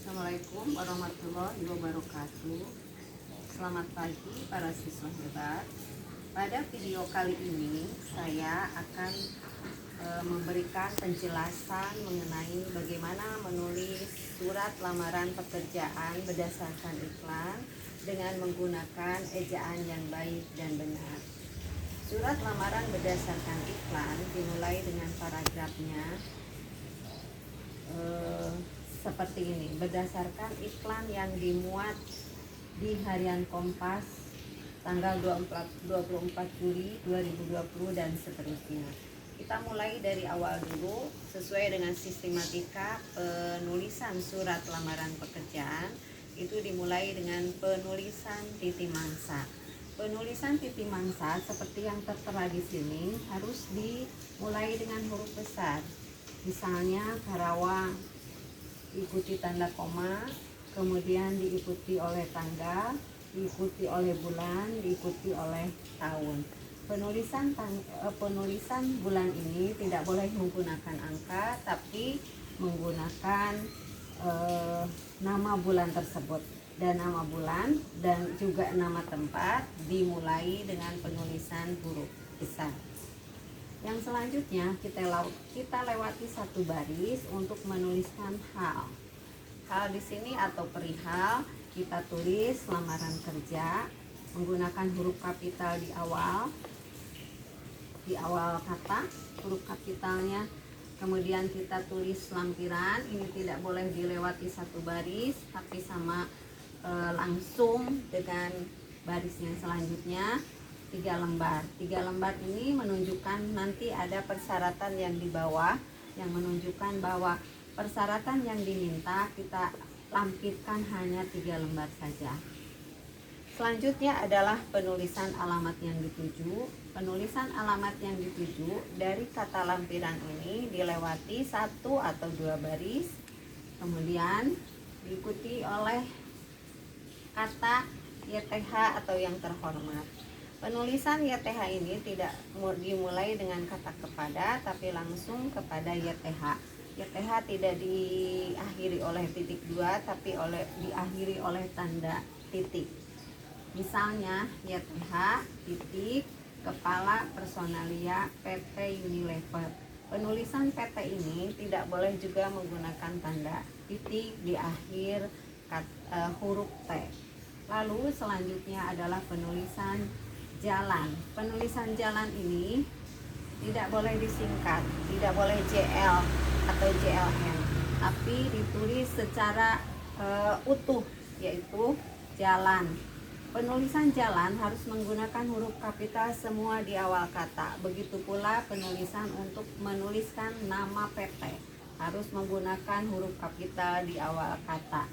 Assalamualaikum warahmatullahi wabarakatuh. Selamat pagi para siswa hebat. Pada video kali ini saya akan memberikan penjelasan mengenai bagaimana menulis surat lamaran pekerjaan berdasarkan iklan dengan menggunakan ejaan yang baik dan benar. Surat lamaran berdasarkan iklan dimulai dengan paragrafnya seperti ini: berdasarkan iklan yang dimuat di harian Kompas tanggal 24 Juli 2020 dan seterusnya. Kita mulai dari awal dulu sesuai dengan sistematika penulisan surat lamaran pekerjaan. Itu dimulai dengan penulisan titi mangsa. Penulisan titi mangsa seperti yang tertera di sini harus dimulai dengan huruf besar. Misalnya Karawang, diikuti tanda koma, kemudian diikuti oleh tanggal, diikuti oleh bulan, diikuti oleh tahun. Penulisan bulan ini tidak boleh menggunakan angka, tapi menggunakan nama bulan tersebut, dan nama bulan dan juga nama tempat dimulai dengan penulisan huruf besar. Yang selanjutnya kita lewati satu baris untuk menuliskan hal. Hal di sini atau perihal kita tulis lamaran kerja menggunakan huruf kapital di awal kata, huruf kapitalnya. Kemudian kita tulis lampiran, ini tidak boleh dilewati satu baris, tapi sama langsung dengan baris yang selanjutnya. 3 lembar. 3 lembar ini menunjukkan nanti ada persyaratan yang di bawah yang menunjukkan bahwa persyaratan yang diminta kita lampirkan hanya 3 lembar saja. Selanjutnya adalah penulisan alamat yang dituju. Penulisan alamat yang dituju dari kata lampiran ini dilewati 1 atau 2 baris, kemudian diikuti oleh kata YTH atau yang terhormat. Penulisan YTH ini tidak dimulai dengan kata kepada, tapi langsung kepada YTH. YTH tidak diakhiri oleh titik 2, tapi diakhiri oleh tanda titik. Misalnya YTH titik Kepala Personalia PT Unilever. Penulisan PT ini tidak boleh juga menggunakan tanda titik di akhir huruf T. Lalu selanjutnya adalah penulisan jalan. Penulisan jalan ini tidak boleh disingkat, tidak boleh JL atau JLN, tapi ditulis secara utuh, yaitu jalan. Penulisan jalan harus menggunakan huruf kapital semua di awal kata. Begitu pula penulisan untuk menuliskan nama PT harus menggunakan huruf kapital di awal kata.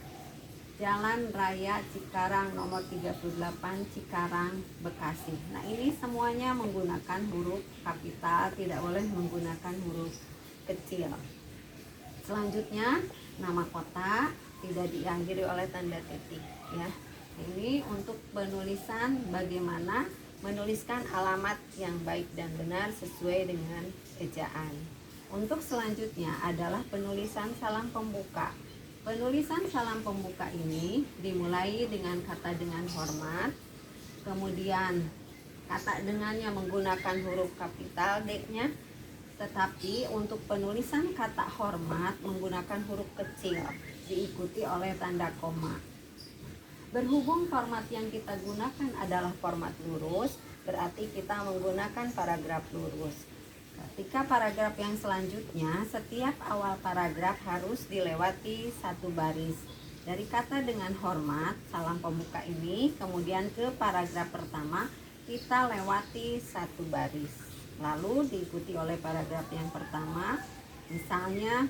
Jalan Raya Cikarang nomor 38 Cikarang, Bekasi. Nah, ini semuanya menggunakan huruf kapital, tidak boleh menggunakan huruf kecil. Selanjutnya, nama kota tidak diakhiri oleh tanda titik, ya. Ini untuk penulisan bagaimana menuliskan alamat yang baik dan benar sesuai dengan ejaan. Untuk selanjutnya adalah penulisan salam pembuka. Penulisan salam pembuka ini dimulai dengan kata dengan hormat, kemudian kata dengannya menggunakan huruf kapital D-nya, tetapi untuk penulisan kata hormat menggunakan huruf kecil diikuti oleh tanda koma. Berhubung format yang kita gunakan adalah format lurus, berarti kita menggunakan paragraf lurus. Ketika paragraf yang selanjutnya, setiap awal paragraf harus dilewati satu baris. Dari kata dengan hormat, salam pembuka ini, kemudian ke paragraf pertama, kita lewati satu baris. Lalu diikuti oleh paragraf yang pertama, misalnya,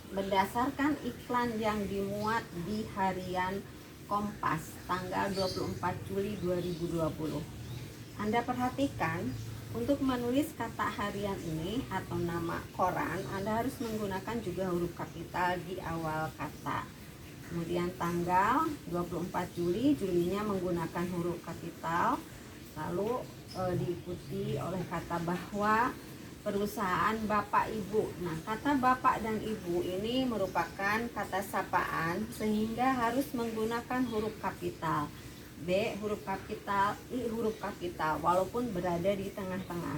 berdasarkan iklan yang dimuat di harian Kompas tanggal 24 Juli 2020. Anda perhatikan, untuk menulis kata harian ini atau nama koran, Anda harus menggunakan juga huruf kapital di awal kata. Kemudian tanggal 24 Juli, Julinya menggunakan huruf kapital. Lalu diikuti oleh kata bahwa perusahaan Bapak Ibu. Nah, kata Bapak dan Ibu ini merupakan kata sapaan sehingga harus menggunakan huruf kapital. B huruf kapital, I huruf kapital walaupun berada di tengah-tengah.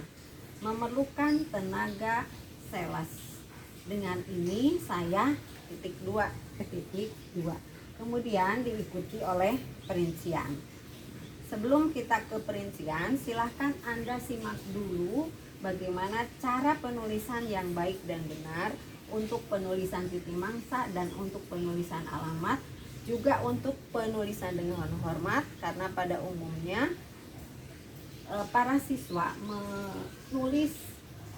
Memerlukan tenaga sales. Dengan ini saya titik 2 ke titik 2. Kemudian diikuti oleh perincian. Sebelum kita ke perincian, silahkan Anda simak dulu bagaimana cara penulisan yang baik dan benar untuk penulisan titik mangsa dan untuk penulisan alamat, juga untuk penulisan dengan hormat, karena pada umumnya para siswa menulis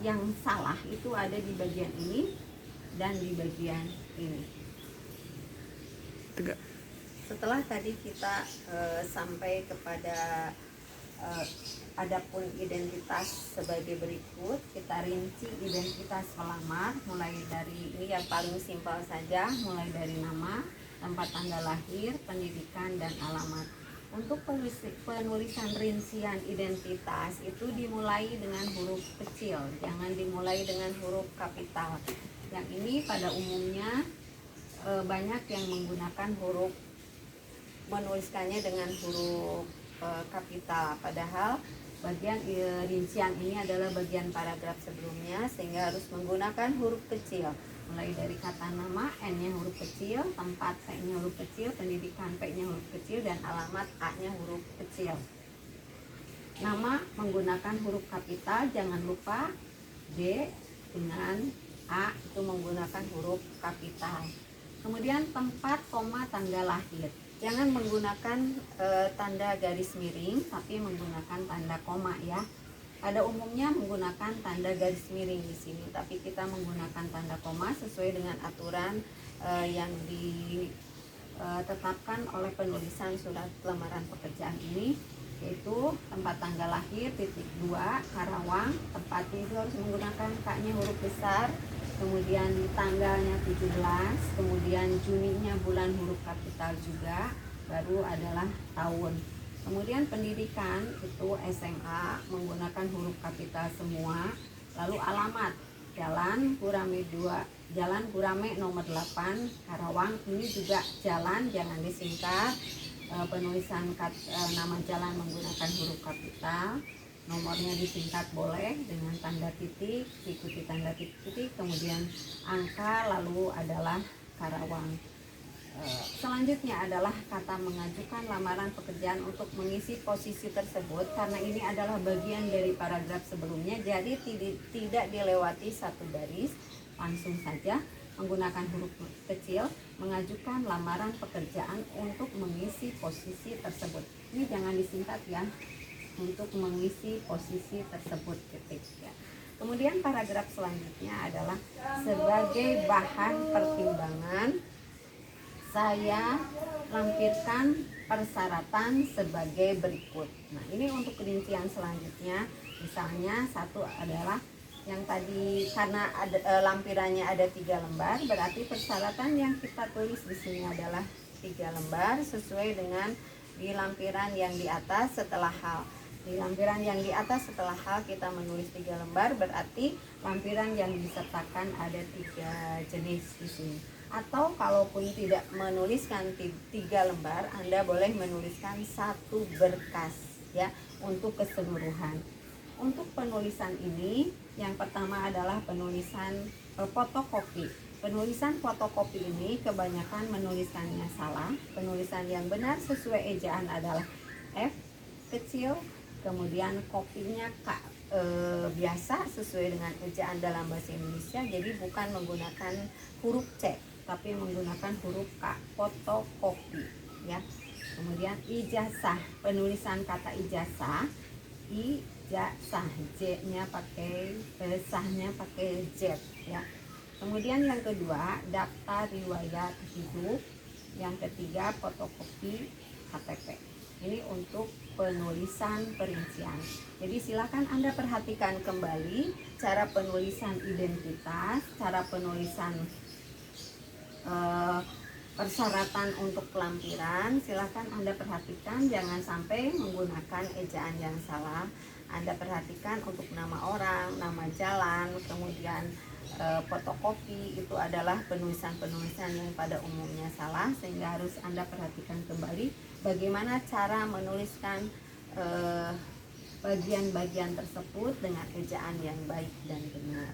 yang salah itu ada di bagian ini dan di bagian ini. Setelah tadi kita sampai kepada adapun identitas sebagai berikut, kita rinci identitas pelamar mulai dari ini yang paling simpel saja, mulai dari nama, tempat tanggal lahir, pendidikan, dan alamat. Untuk penulisan rincian identitas itu dimulai dengan huruf kecil, jangan dimulai dengan huruf kapital. Yang ini pada umumnya banyak yang menggunakan huruf, menuliskannya dengan huruf kapital, padahal bagian rincian ini adalah bagian paragraf sebelumnya, sehingga harus menggunakan huruf kecil. Mulai dari kata nama, N-nya huruf kecil, tempat T-nya huruf kecil, pendidikan P-nya huruf kecil, dan alamat A-nya huruf kecil. Nama menggunakan huruf kapital, jangan lupa D dengan A itu menggunakan huruf kapital. Kemudian tempat, koma, tanggal lahir. Jangan menggunakan tanda garis miring, tapi menggunakan tanda koma ya. Pada umumnya menggunakan tanda garis miring di sini, tapi kita menggunakan tanda koma sesuai dengan aturan yang ditetapkan oleh penulisan surat lamaran pekerjaan ini, yaitu tempat tanggal lahir titik 2 Karawang, tempatnya itu harus menggunakan K-nya huruf besar, kemudian tanggalnya 17, kemudian Juninya bulan huruf kapital juga, baru adalah tahun. Kemudian pendidikan itu SMA menggunakan huruf kapital semua. Lalu alamat Jalan Gurame 2, Jalan Gurame nomor 8 Karawang, ini juga jalan, jangan disingkat. Penulisan nama jalan menggunakan huruf kapital. Nomornya disingkat boleh dengan tanda titik, diikuti tanda titik, kemudian angka, lalu adalah Karawang. Selanjutnya adalah kata mengajukan lamaran pekerjaan untuk mengisi posisi tersebut, karena ini adalah bagian dari paragraf sebelumnya, jadi tidak dilewati satu baris, langsung saja menggunakan huruf kecil mengajukan lamaran pekerjaan untuk mengisi posisi tersebut. Ini jangan disingkat ya, untuk mengisi posisi tersebut titik ya. Kemudian paragraf selanjutnya adalah sebagai bahan pertimbangan saya lampirkan persyaratan sebagai berikut. Nah, ini untuk rincian selanjutnya, misalnya satu adalah yang tadi karena ada, lampirannya ada 3 lembar, berarti persyaratan yang kita tulis di sini adalah 3 lembar sesuai dengan di lampiran yang di atas setelah hal. Di lampiran yang di atas setelah hal kita menulis 3 lembar, berarti lampiran yang disertakan ada 3 jenis di sini. Atau kalaupun tidak menuliskan 3 lembar, Anda boleh menuliskan 1 berkas ya untuk keseluruhan. Untuk penulisan ini yang pertama adalah penulisan fotokopi. Penulisan fotokopi ini kebanyakan menuliskannya salah. Penulisan yang benar sesuai ejaan adalah F kecil, kemudian kopinya K biasa sesuai dengan ejaan dalam bahasa Indonesia, jadi bukan menggunakan huruf C tapi menggunakan huruf K, fotokopi ya. Kemudian ijazah, penulisan kata ijazah, ijazah, J-nya pakai sahnya pakai Z ya. Kemudian yang kedua daftar riwayat hidup, yang ketiga fotokopi KTP. Ini untuk penulisan perincian. Jadi silakan Anda perhatikan kembali cara penulisan identitas, cara penulisan persyaratan untuk pelampiran. Silakan Anda perhatikan, jangan sampai menggunakan ejaan yang salah. Anda perhatikan untuk nama orang, nama jalan, kemudian fotokopi itu adalah penulisan-penulisan yang pada umumnya salah, sehingga harus Anda perhatikan kembali bagaimana cara menuliskan bagian-bagian tersebut dengan ejaan yang baik dan benar.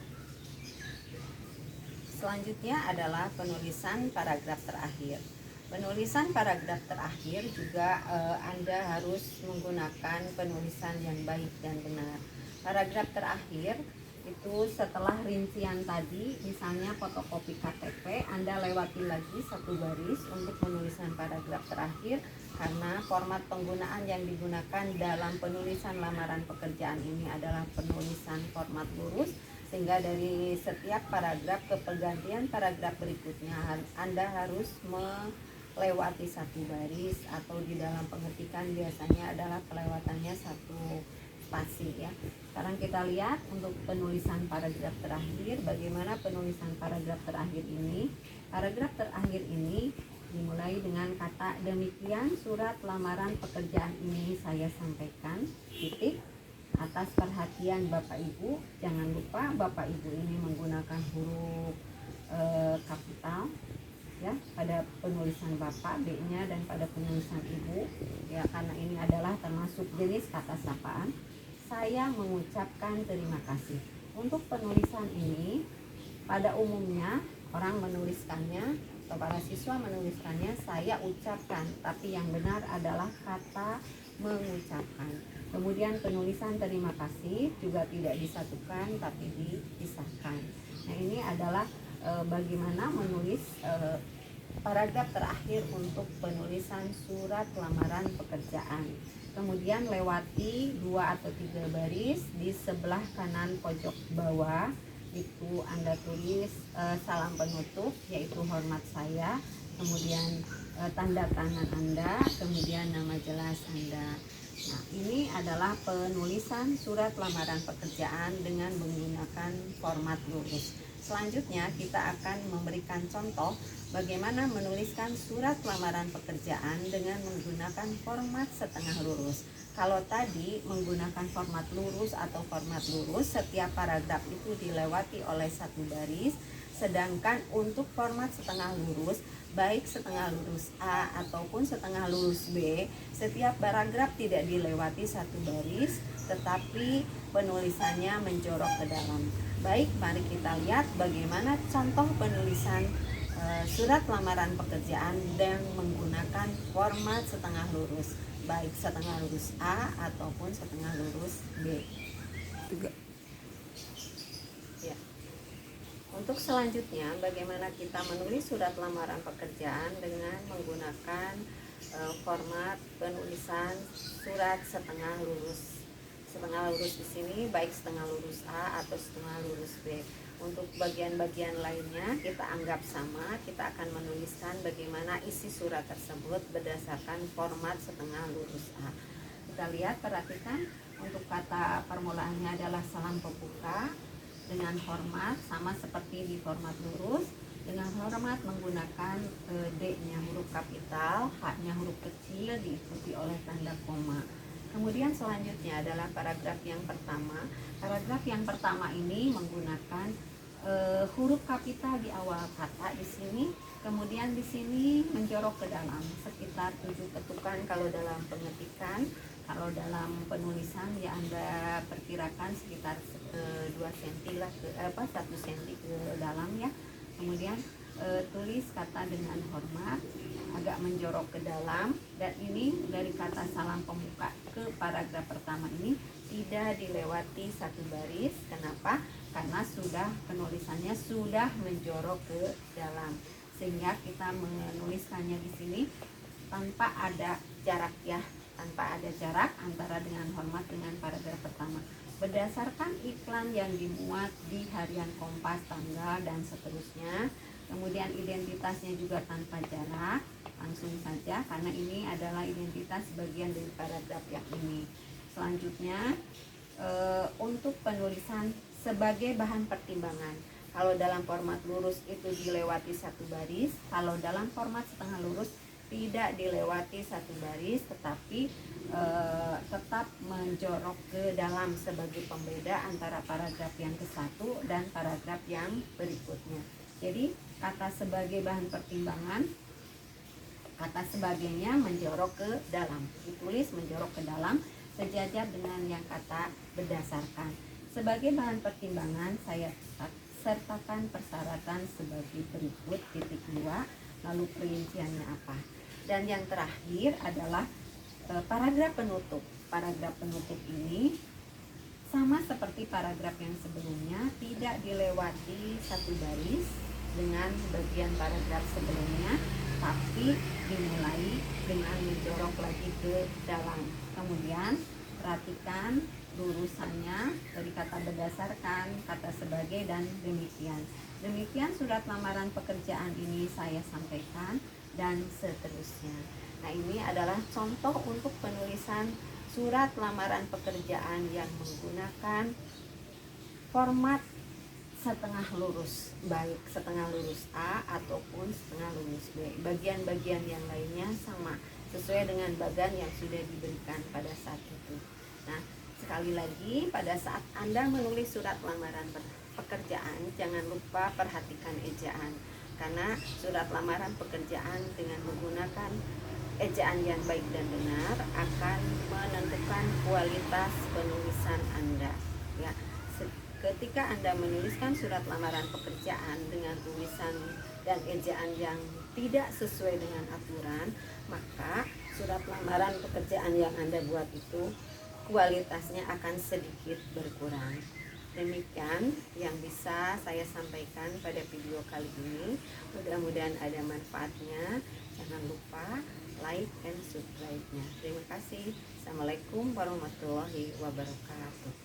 Selanjutnya adalah penulisan paragraf terakhir. Penulisan paragraf terakhir juga Anda harus menggunakan penulisan yang baik dan benar. Paragraf terakhir itu setelah rincian tadi, misalnya fotokopi KTP, Anda lewati lagi satu baris untuk penulisan paragraf terakhir, karena format penggunaan yang digunakan dalam penulisan lamaran pekerjaan ini adalah penulisan format lurus, sehingga dari setiap paragraf ke pergantian paragraf berikutnya Anda harus melewati satu baris, atau di dalam pengetikan biasanya adalah kelewatannya satu spasi ya. Sekarang kita lihat untuk penulisan paragraf terakhir, bagaimana penulisan paragraf terakhir ini. Paragraf terakhir ini dimulai dengan kata demikian surat lamaran pekerjaan ini saya sampaikan, titik. Atas perhatian Bapak Ibu, jangan lupa Bapak Ibu ini menggunakan huruf kapital ya pada penulisan Bapak, B-nya, dan pada penulisan Ibu ya, karena ini adalah termasuk jenis kata sapaan. Saya mengucapkan terima kasih. Untuk penulisan ini pada umumnya orang menuliskannya atau para siswa menuliskannya saya ucapkan, tapi yang benar adalah kata mengucapkan. Kemudian penulisan terima kasih juga tidak disatukan tapi dipisahkan. Nah, ini adalah bagaimana menulis paragraf terakhir untuk penulisan surat lamaran pekerjaan. Kemudian lewati 2 atau 3 baris, di sebelah kanan pojok bawah itu Anda tulis salam penutup, yaitu hormat saya, kemudian tanda tangan Anda, kemudian nama jelas Anda. Nah, ini adalah penulisan surat lamaran pekerjaan dengan menggunakan format lurus. Selanjutnya kita akan memberikan contoh bagaimana menuliskan surat lamaran pekerjaan dengan menggunakan format setengah lurus. Kalau tadi menggunakan format lurus atau format lurus, setiap paragraf itu dilewati oleh satu baris, sedangkan untuk format setengah lurus, baik setengah lurus A ataupun setengah lurus B, setiap paragraf tidak dilewati satu baris, tetapi penulisannya menjorok ke dalam. Baik, mari kita lihat bagaimana contoh penulisan surat lamaran pekerjaan dan menggunakan format setengah lurus, baik setengah lurus A ataupun setengah lurus B. Ya. Untuk selanjutnya, bagaimana kita menulis surat lamaran pekerjaan dengan menggunakan format penulisan surat setengah lurus. Setengah lurus di sini baik setengah lurus A atau setengah lurus B. Untuk bagian-bagian lainnya kita anggap sama, kita akan menuliskan bagaimana isi surat tersebut berdasarkan format setengah lurus A. Kita lihat, perhatikan untuk kata permulaannya adalah salam pembuka dengan hormat, sama seperti di format lurus. Dengan hormat menggunakan D-nya huruf kapital, H-nya huruf kecil diikuti oleh tanda koma. Kemudian selanjutnya adalah paragraf yang pertama. Paragraf yang pertama ini menggunakan huruf kapital di awal kata di sini, kemudian di sini menjorok ke dalam sekitar 7 ketukan kalau dalam pengetikan. Kalau dalam penulisan ya Anda perkirakan sekitar 2 cm lah, 1 cm ke dalam ya. Kemudian tulis kata dengan hormat, agak menjorok ke dalam, dan ini dari kata salam pembuka ke paragraf pertama ini tidak dilewati satu baris. Kenapa? Karena sudah penulisannya sudah menjorok ke dalam, sehingga kita menuliskannya di sini tanpa ada jarak ya, tanpa ada jarak antara dengan hormat dengan paragraf pertama. Berdasarkan iklan yang dimuat di harian Kompas, tanggal dan seterusnya. Kemudian identitasnya juga tanpa jarak, langsung saja karena ini adalah identitas bagian dari paragraf yang ini. Selanjutnya untuk penulisan sebagai bahan pertimbangan. Kalau dalam format lurus itu dilewati satu baris, kalau dalam format setengah lurus tidak dilewati satu baris, tetapi tetap menjorok ke dalam sebagai pembeda antara paragraf yang ke-1 dan paragraf yang berikutnya. Jadi kata sebagai bahan pertimbangan, kata sebagainya menjorok ke dalam, ditulis menjorok ke dalam sejajar dengan yang kata berdasarkan. Sebagai bahan pertimbangan saya sertakan persyaratan sebagai berikut, titik 2, lalu perinciannya apa. Dan yang terakhir adalah paragraf penutup. Paragraf penutup ini sama seperti paragraf yang sebelumnya, tidak dilewati satu baris dengan bagian paragraf sebelumnya, tapi dimulai dengan menjorok lagi ke dalam. Kemudian perhatikan lurusannya dari kata berdasarkan, kata sebagai, dan demikian. Demikian surat lamaran pekerjaan ini saya sampaikan dan seterusnya. Nah, ini adalah contoh untuk penulisan surat lamaran pekerjaan yang menggunakan format setengah lurus, baik setengah lurus A ataupun setengah lurus B. Bagian-bagian yang lainnya sama, sesuai dengan bagan yang sudah diberikan pada saat itu. Nah, sekali lagi, pada saat Anda menulis surat lamaran pekerjaan, jangan lupa perhatikan ejaan. Karena surat lamaran pekerjaan dengan menggunakan ejaan yang baik dan benar akan menentukan kualitas penulisan Anda. Ya, ketika Anda menuliskan surat lamaran pekerjaan dengan tulisan dan ejaan yang tidak sesuai dengan aturan, maka surat lamaran pekerjaan yang Anda buat itu kualitasnya akan sedikit berkurang. Demikian yang bisa saya sampaikan pada video kali ini. Mudah-mudahan ada manfaatnya. Jangan lupa like and subscribe-nya. Terima kasih. Assalamualaikum warahmatullahi wabarakatuh.